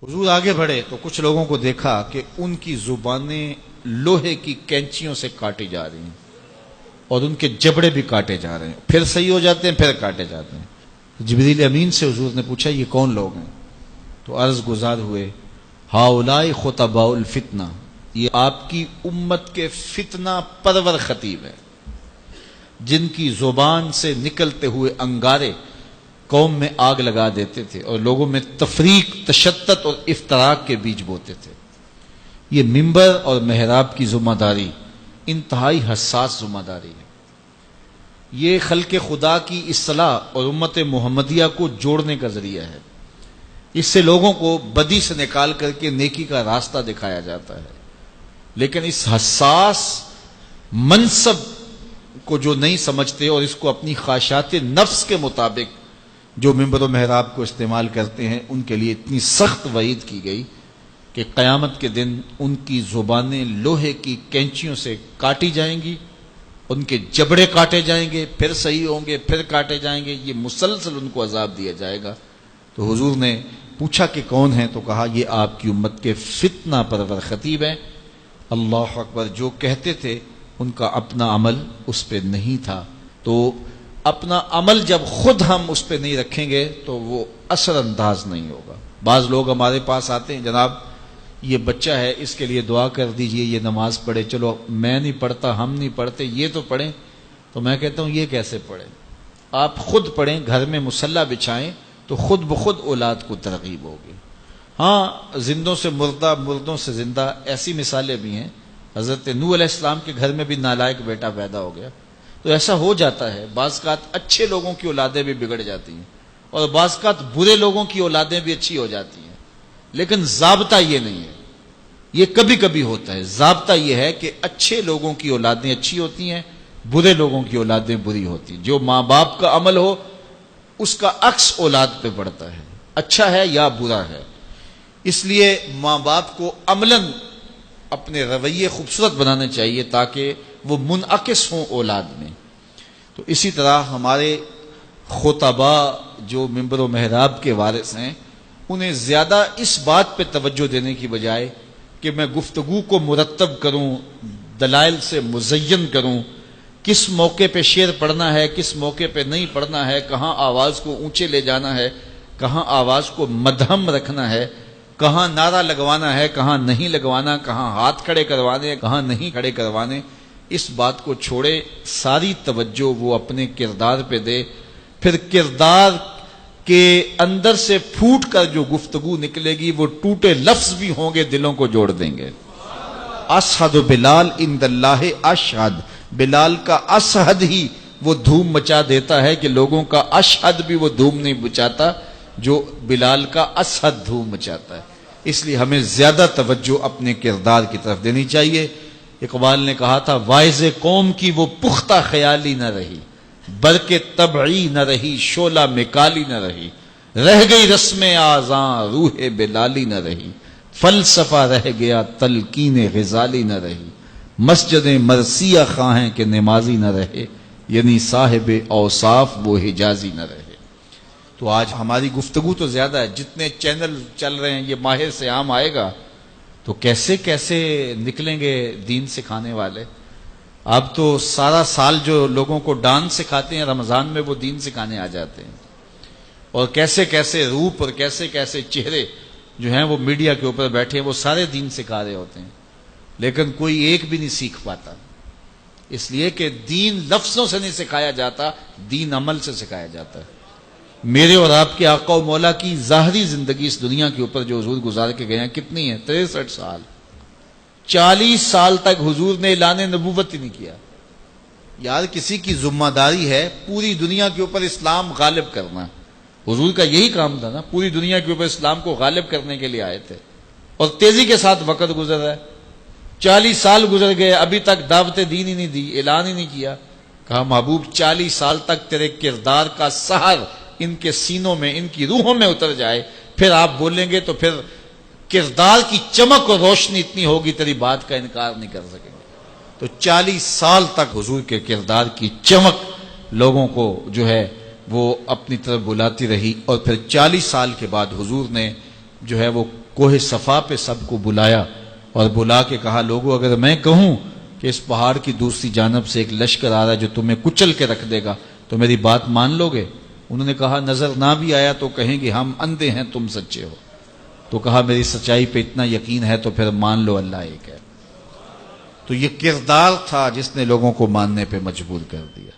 حضور آگے بڑھے تو کچھ لوگوں کو دیکھا کہ ان کی زبانیں لوہے کی کینچیوں سے کاٹی جا رہی ہیں اور ان کے جبڑے بھی کاٹے جا رہے ہیں، پھر صحیح ہو جاتے ہیں، پھر کاٹے جاتے ہیں۔ جبریل امین سے حضور نے پوچھا یہ کون لوگ ہیں؟ تو عرض گزار ہوئے ہاؤلائی خطباء الفتنہ، یہ آپ کی امت کے فتنہ پرور خطیب ہیں جن کی زبان سے نکلتے ہوئے انگارے قوم میں آگ لگا دیتے تھے اور لوگوں میں تفریق، تشدد اور افتراق کے بیج بوتے تھے۔ یہ منبر اور محراب کی ذمہ داری انتہائی حساس ذمہ داری ہے۔ یہ خلق خدا کی اصلاح اور امت محمدیہ کو جوڑنے کا ذریعہ ہے۔ اس سے لوگوں کو بدی سے نکال کر کے نیکی کا راستہ دکھایا جاتا ہے، لیکن اس حساس منصب کو جو نہیں سمجھتے اور اس کو اپنی خواہشات نفس کے مطابق جو منبر و محراب کو استعمال کرتے ہیں، ان کے لیے اتنی سخت وعید کی گئی کہ قیامت کے دن ان کی زبانیں لوہے کی کینچیوں سے کاٹی جائیں گی، ان کے جبڑے کاٹے جائیں گے، پھر صحیح ہوں گے، پھر کاٹے جائیں گے، یہ مسلسل ان کو عذاب دیا جائے گا۔ تو حضور نے پوچھا کہ کون ہیں؟ تو کہا یہ آپ کی امت کے فتنہ پرور خطیب ہیں۔ اللہ اکبر، جو کہتے تھے ان کا اپنا عمل اس پہ نہیں تھا، تو اپنا عمل جب خود ہم اس پہ نہیں رکھیں گے تو وہ اثر انداز نہیں ہوگا۔ بعض لوگ ہمارے پاس آتے ہیں، جناب یہ بچہ ہے، اس کے لیے دعا کر دیجئے، یہ نماز پڑھے۔ چلو میں نہیں پڑھتا، ہم نہیں پڑھتے، یہ تو پڑھیں۔ تو میں کہتا ہوں یہ کیسے پڑھیں؟ آپ خود پڑھیں، گھر میں مصلی بچھائیں تو خود بخود اولاد کو ترغیب ہوگی۔ ہاں، زندوں سے مردہ، مردوں سے زندہ، ایسی مثالیں بھی ہیں۔ حضرت نوح علیہ السلام کے گھر میں بھی نالائق بیٹا پیدا ہو گیا۔ تو ایسا ہو جاتا ہے، بعض اوقات اچھے لوگوں کی اولادیں بھی بگڑ جاتی ہیں اور بعض اوقات برے لوگوں کی اولادیں بھی اچھی ہو جاتی ہیں، لیکن ضابطہ یہ نہیں ہے۔ یہ کبھی کبھی ہوتا ہے۔ ضابطہ یہ ہے کہ اچھے لوگوں کی اولادیں اچھی ہوتی ہیں، برے لوگوں کی اولادیں بری ہوتی ہیں۔ جو ماں باپ کا عمل ہو اس کا عکس اولاد پہ پڑتا ہے، اچھا ہے یا برا ہے۔ اس لیے ماں باپ کو عملاً اپنے رویے خوبصورت بنانے چاہیے تاکہ وہ منعکس ہوں اولاد میں۔ تو اسی طرح ہمارے خطباء جو منبر و محراب کے وارث ہیں، انہیں زیادہ اس بات پہ توجہ دینے کی بجائے کہ میں گفتگو کو مرتب کروں، دلائل سے مزین کروں، کس موقع پہ شعر پڑھنا ہے، کس موقع پہ نہیں پڑھنا ہے، کہاں آواز کو اونچے لے جانا ہے، کہاں آواز کو مدھم رکھنا ہے، کہاں نعرہ لگوانا ہے، کہاں نہیں لگوانا، کہاں ہاتھ کھڑے کروانے، کہاں نہیں کھڑے کروانے، اس بات کو چھوڑے، ساری توجہ وہ اپنے کردار پہ دے۔ پھر کردار کے اندر سے پھوٹ کر جو گفتگو نکلے گی وہ ٹوٹے لفظ بھی ہوں گے، دلوں کو جوڑ دیں گے۔ اشہد بلال عند اللہ اشہد، بلال کا اشہد ہی وہ دھوم مچا دیتا ہے کہ لوگوں کا اشہد بھی وہ دھوم نہیں مچاتا جو بلال کا اشہد دھوم مچاتا ہے۔ اس لیے ہمیں زیادہ توجہ اپنے کردار کی طرف دینی چاہیے۔ اقبال نے کہا تھا واعظ قوم کی وہ پختہ خیالی نہ رہی، برق طبعی نہ رہی، شعلہ مکالی نہ رہی، رہ گئی رسم آذاں روح بلالی نہ رہی، فلسفہ رہ گیا تلقین غزالی نہ رہی، مسجد مرثیہ خواہیں کہ نمازی نہ رہے، یعنی صاحب اوصاف وہ حجازی نہ رہے۔ تو آج ہماری گفتگو تو زیادہ ہے، جتنے چینل چل رہے ہیں، یہ ماہر سے عام آئے گا تو کیسے کیسے نکلیں گے دین سکھانے والے۔ اب تو سارا سال جو لوگوں کو ڈانس سکھاتے ہیں، رمضان میں وہ دین سکھانے آ جاتے ہیں، اور کیسے کیسے روپ اور کیسے کیسے چہرے جو ہیں وہ میڈیا کے اوپر بیٹھے ہیں، وہ سارے دین سکھا رہے ہوتے ہیں، لیکن کوئی ایک بھی نہیں سیکھ پاتا، اس لیے کہ دین لفظوں سے نہیں سکھایا جاتا، دین عمل سے سکھایا جاتا ہے۔ میرے اور آپ کے آقا و مولا کی ظاہری زندگی اس دنیا کے اوپر جو حضور گزار کے گئے ہیں کتنی ہے؟ 63 سال۔ 40 سال تک حضور نے اعلان نبوت ہی نہیں کیا۔ یار کسی کی ذمہ داری ہے پوری دنیا کے اوپر اسلام غالب کرنا، حضور کا یہی کام تھا نا، پوری دنیا کے اوپر اسلام کو غالب کرنے کے لیے آئے تھے، اور تیزی کے ساتھ وقت گزر رہا ہے۔ 40 سال گزر گئے، ابھی تک دعوت دین ہی نہیں دی، اعلان ہی نہیں کیا۔ کہا محبوب 40 سال تک تیرے کردار کا سحر ان کے سینوں میں، ان کی روحوں میں اتر جائے، پھر آپ بولیں گے تو پھر کردار کی چمک اور روشنی اتنی ہوگی تیری بات کا انکار نہیں کر سکیں گے۔ تو 40 سال تک حضور کے کردار کی چمک لوگوں کو جو ہے وہ اپنی طرف بلاتی رہی، اور پھر 40 سال کے بعد حضور نے جو ہے وہ کوہ صفا پہ سب کو بلایا اور بلا کے کہا لوگوں اگر میں کہوں کہ اس پہاڑ کی دوسری جانب سے ایک لشکر آ رہا ہے جو تمہیں کچل کے رکھ دے گا تو میری بات مان لو گے؟ انہوں نے کہا نظر نہ بھی آیا تو کہیں گے ہم اندھے ہیں تم سچے ہو. تو کہا میری سچائی پہ اتنا یقین ہے تو پھر مان لو اللہ ایک ہے. تو یہ کردار تھا جس نے لوگوں کو ماننے پہ مجبور کر دیا.